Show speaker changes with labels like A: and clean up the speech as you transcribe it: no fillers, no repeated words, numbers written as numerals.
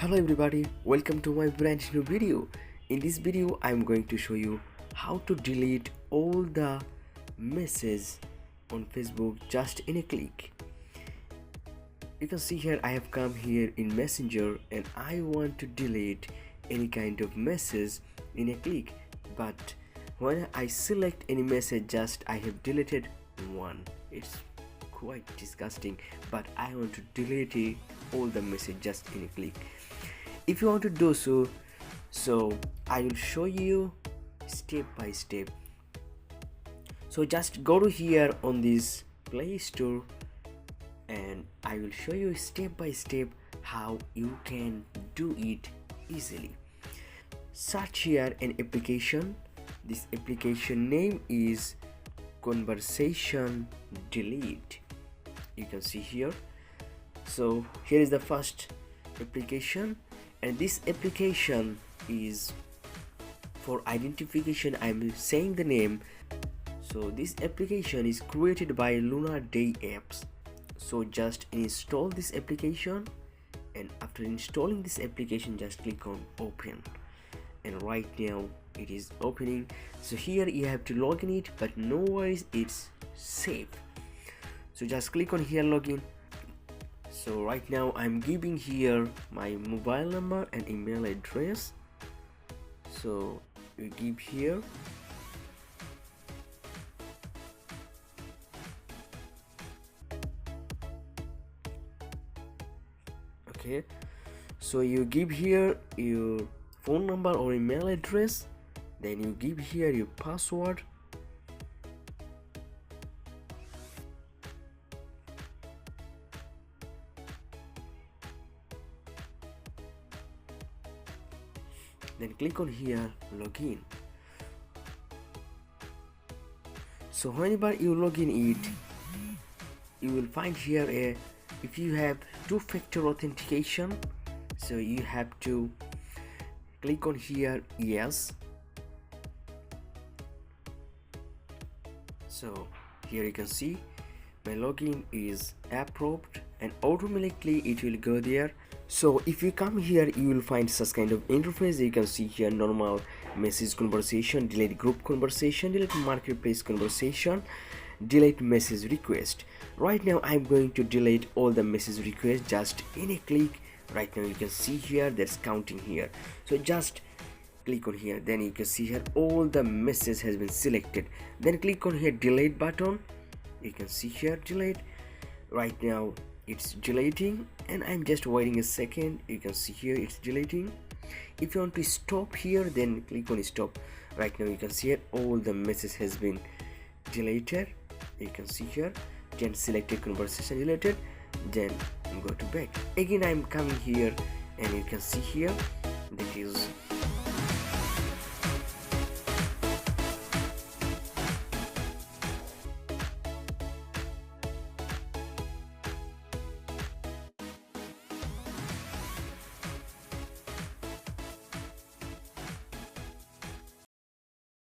A: Hello everybody, welcome to my brand new video. In this video I'm going to show you how to delete all the messages on Facebook just in a click. You can see here I have come here in Messenger and I want to delete any kind of message in a click, but when I select any message, just I have deleted one. It's quite disgusting, but I want to delete all the message just in a click. If you want to do so I will show you step by step. So just go to here on this Play Store and I will show you step by step how you can do it easily. Search here an application. This application name is Conversation Delete. You can see here. So here is the first application, and this application is for identification. I'm saying the name. So this application is created by Lunar Day Apps. So just install this application, and after installing this application just click on open, and right now it is opening. So here you have to log in it, but no worries, it's safe. So just click on here login. So right now I'm giving here my mobile number and email address. So you give here. Okay, so you give here your phone number or email address, then you give here your password. Then click on here login. So whenever you log in it, you will find here if you have two-factor authentication, so you have to click on here yes. So here you can see my login is approved and automatically it will go there. So if you come here you will find such kind of interface. You can see here normal message conversation, delete group conversation, delete marketplace conversation, delete message request. Right now I'm going to delete all the message requests just in a click. Right now you can see here there's counting here, so just click on here, then you can see here all the message has been selected. Then click on here delete button. You can see here delete. Right now it's deleting and I'm just waiting a second. You can see here it's deleting. If you want to stop here, then click on stop. Right now you can see here all the message has been deleted. You can see here then selected conversation deleted, then go to back again. I'm coming here and you can see here that is